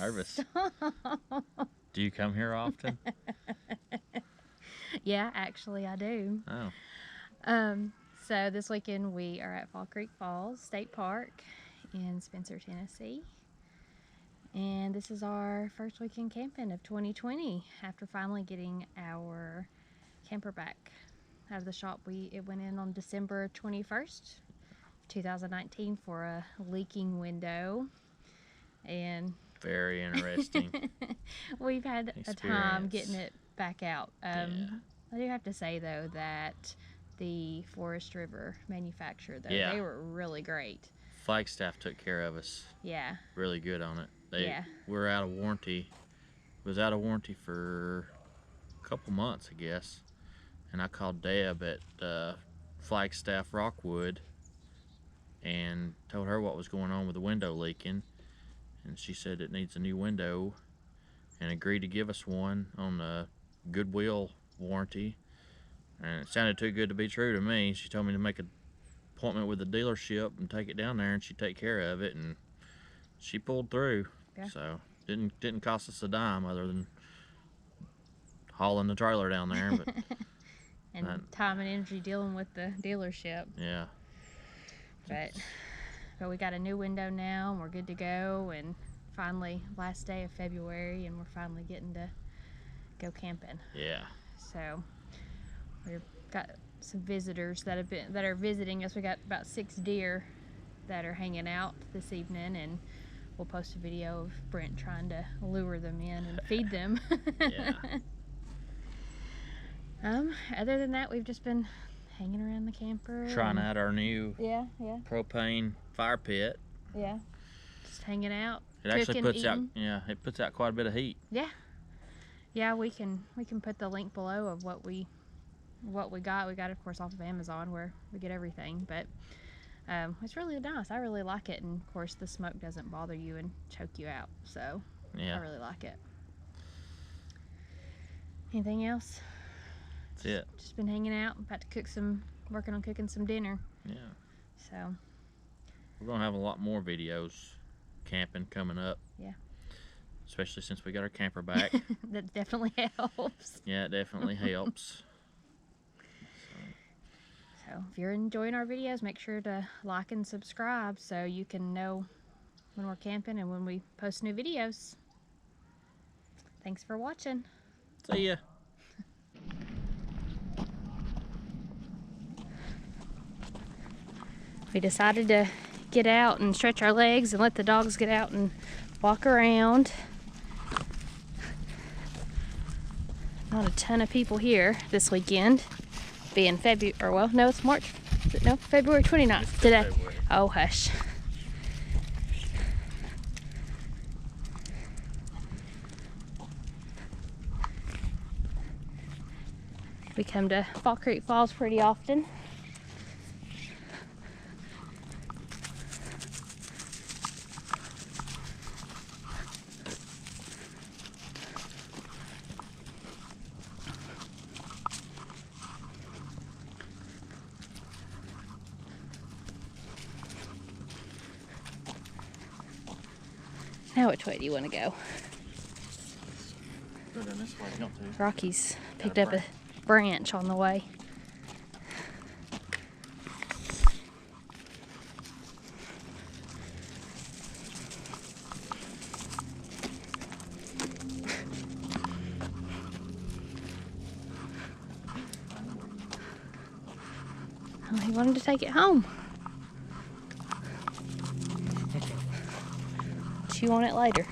nervous. Do you come here often? Yeah, actually I do. Oh. So this weekend we are at Fall Creek Falls State Park in Spencer, Tennessee. And this is our first weekend camping of 2020 after finally getting our camper back out of the shop. It went in on December 21st, 2019 for a leaking window. And Very interesting. we've had a time getting it back out. Yeah. I do have to say though that the Forest River manufacturer though, Yeah. they were really great. Flagstaff took care of us. Yeah. Really good on it. Yeah. We're out of warranty. It was out of warranty for a couple months, I guess. And I called Deb at Flagstaff Rockwood and told her what was going on with the window leaking. And she said it needs a new window and agreed to give us one on the Goodwill warranty. And it sounded too good to be true to me. She told me to make an appointment with the dealership and take it down there and she'd take care of it, and she pulled through. Yeah. So didn't cost us a dime other than hauling the trailer down there. But and time and energy dealing with the dealership. Yeah. But we got a new window now and we're good to go, and finally last day of February and we're finally getting to go camping. Yeah. So we've got some visitors that are visiting us. We got about 6 deer that are hanging out this evening, and we'll post a video of Brent trying to lure them in and feed them. Yeah. Other than that, we've just been hanging around the camper. Trying out our new propane fire pit. Yeah. Just hanging out. It actually puts out it puts out quite a bit of heat. Yeah. Yeah, we can put the link below of what we got. We got it, of course, off of Amazon where we get everything, but it's really nice. I really like it, and of course the smoke doesn't bother you and choke you out, so yeah, I really like it. Anything else? That's it. Just been hanging out, about to working on cooking some dinner. Yeah. So we're gonna have a lot more videos camping coming up. Yeah. Especially since we got our camper back. That definitely helps. Yeah, it definitely helps. So if you're enjoying our videos, make sure to like and subscribe so you can know when we're camping and when we post new videos. Thanks for watching. See ya. We decided to get out and stretch our legs and let the dogs get out and walk around. Not a ton of people here this weekend, being February, or well, no, it's March, no, February 29th today. February. Oh, hush. We come to Fall Creek Falls pretty often. Now which way do you want to go? Go down this way, don't you? Rocky's picked up a branch on the way. Oh, he wanted to take it home. Chew on it later.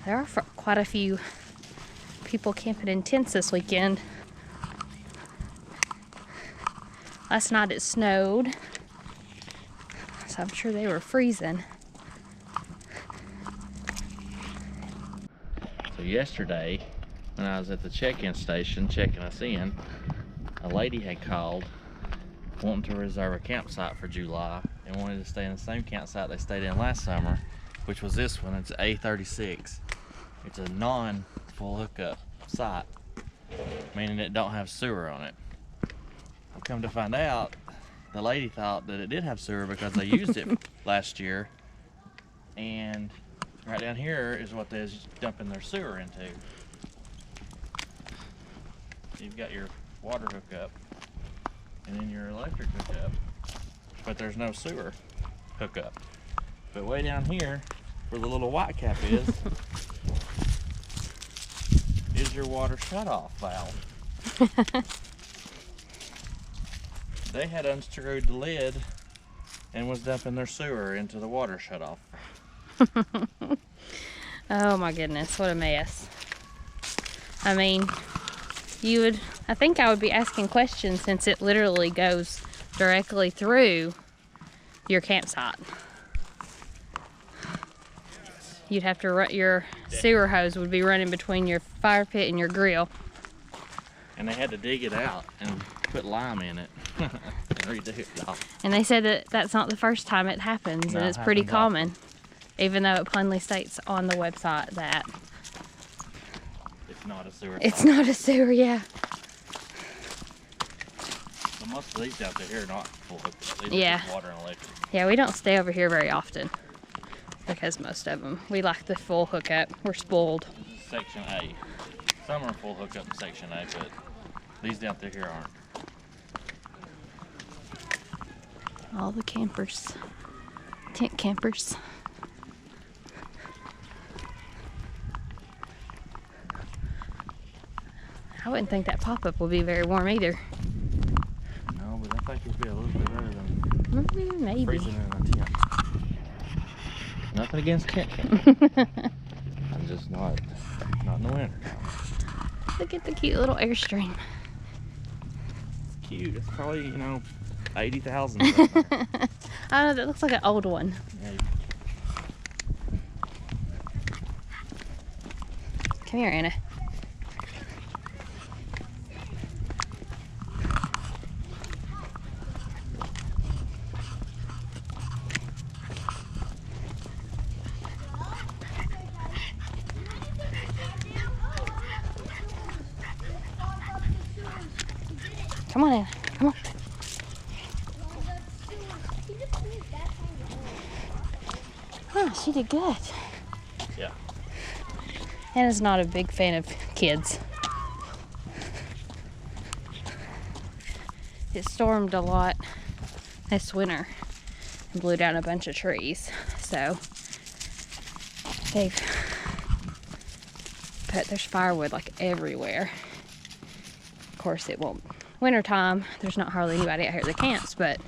There are quite a few people camping in tents this weekend. Last night it snowed, so I'm sure they were freezing. So yesterday, when I was at the check-in station checking us in, a lady had called wanting to reserve a campsite for July and wanted to stay in the same campsite they stayed in last summer, which was this one. It's A36. It's a non-full hookup site. meaning it don't have sewer on it. I've come to find out, the lady thought that it did have sewer because they used it last year, and right down here is what they're dumping their sewer into. You've got your water hookup and then your electric hookup, but there's no sewer hookup. But way down here, where the little white cap is your water shutoff valve. They had unscrewed the lid and was dumping their sewer into the water shutoff. Oh my goodness, what a mess. I mean, I think I would be asking questions since it literally goes directly through your campsite. You'd have to run, your sewer hose would be running between your fire pit and your grill. And they had to dig it out and put lime in it and redo it all. And they said that that's not the first time it happens, and it's pretty common, even though it plainly states on the website that it's not a sewer. It's not a sewer, yeah. So most of these out there are not full hookup. These Yeah. are just water and electric. Yeah, we don't stay over here very often because most of them, we like the full hookup. We're spoiled. This is Section A. Some are full hookup in Section A, but these down through here aren't. All the campers, tent campers. I wouldn't think that pop-up would be very warm either. No, but I think it'd be a little bit better than Maybe. freezing in a tent. Nothing against tent camping. I'm just not in the winter. Look at the cute little Airstream. It's cute. It's probably, 80,000. I don't know, that looks like an old one. Yeah. Come here, Anna. Come on, Anna. Come on. Oh, she did good. Yeah. Anna's not a big fan of kids. It stormed a lot this winter and blew down a bunch of trees. So there's firewood like everywhere. Of course, it won't. Wintertime, there's not hardly anybody out here that camps, but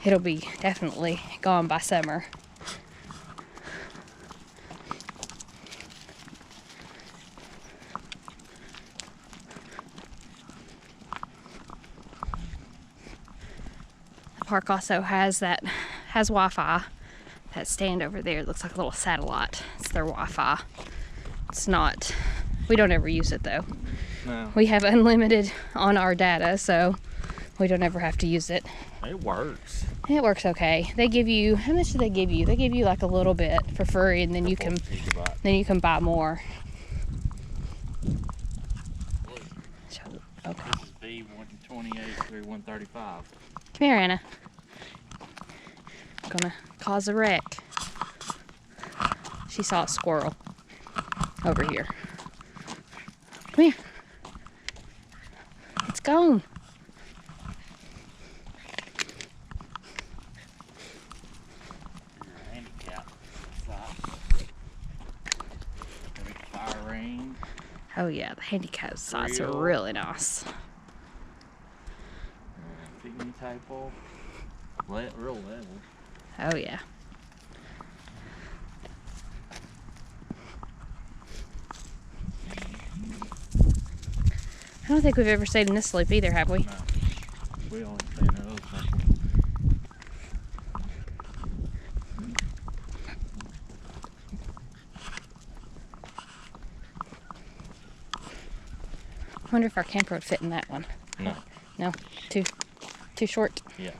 it'll be definitely gone by summer. The park also has Wi-Fi. That stand over there looks like a little satellite. It's their Wi-Fi. It's not, we don't ever use it though. No. We have unlimited on our data, so we don't ever have to use it. It works. It works okay. They give you, how much do they give you? They give you like a little bit for free, and then you can buy more. Okay. This is B128 through 135. Come here, Anna. I'm gonna cause a wreck. She saw a squirrel over here. Come here. It's gone. Handicap fire range. Oh yeah, the handicap sites are Real. really nice. Picnic table. Real level. Oh yeah. I don't think we've ever stayed in this sleep either, have we? No. We only stay in those circles. I wonder if our camper would fit in that one. No. No? Too short? Yeah.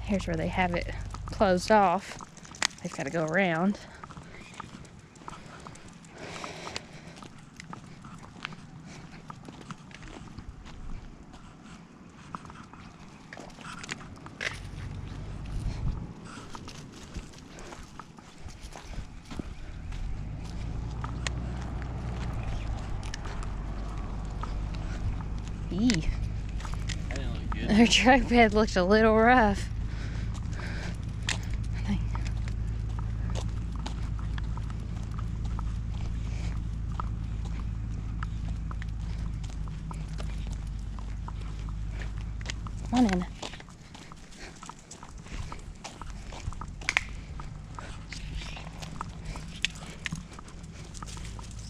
Here's where they have it closed off. They've got to go around. Eee. That didn't look good. Her truck bed looked a little rough. Come on in.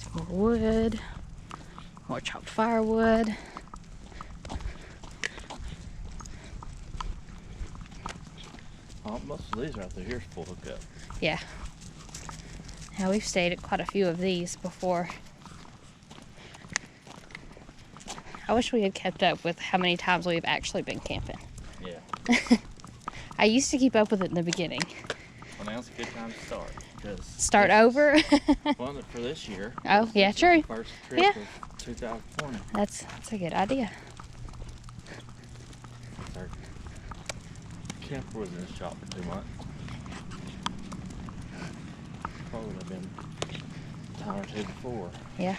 Some more wood. More chopped firewood. Oh, most of these right through here is full hookup. Yeah. Now we've stayed at quite a few of these before. I wish we had kept up with how many times we've actually been camping. Yeah. I used to keep up with it in the beginning. Well, now's a good time to start. Start over? Well, for this year. Oh, yeah, this is true. the first trip Yeah. of 2020. That's a good idea. Our camper was in the shop for 2 months. Probably would have been a time or two before. Yeah.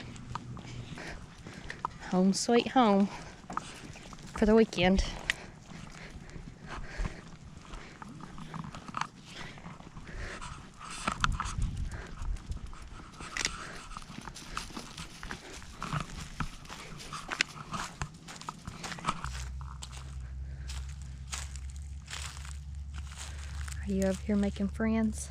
Home sweet home for the weekend. Are you over here making friends?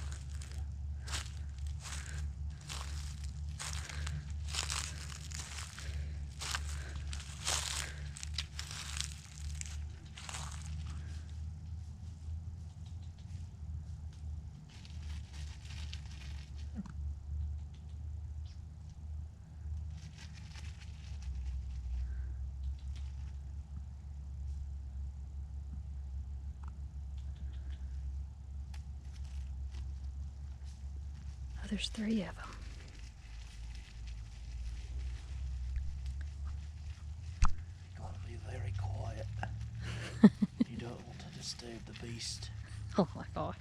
Oh, there's 3 of them. Gotta be very quiet. You don't want to disturb the beast. Oh my gosh.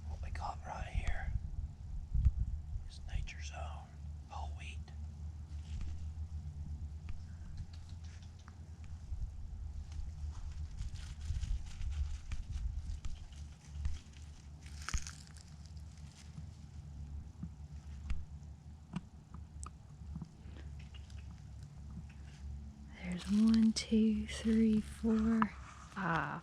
What we got right here is nature's own whole wheat. There's 1, 2, 3, 4, 5.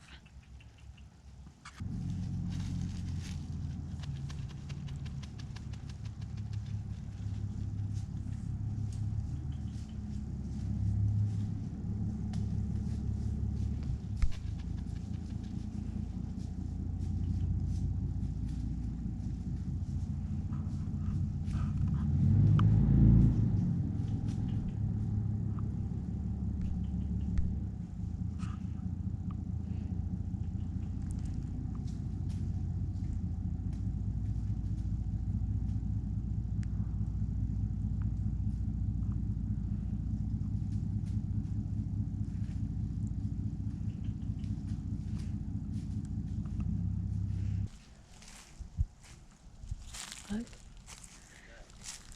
Look.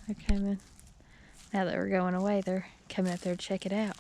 They're coming. Now that we're going away, they're coming up there to check it out.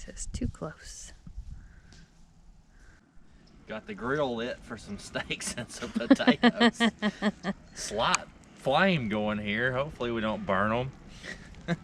says too close. Got the grill lit for some steaks and some potatoes. Slight flame going here. Hopefully we don't burn them.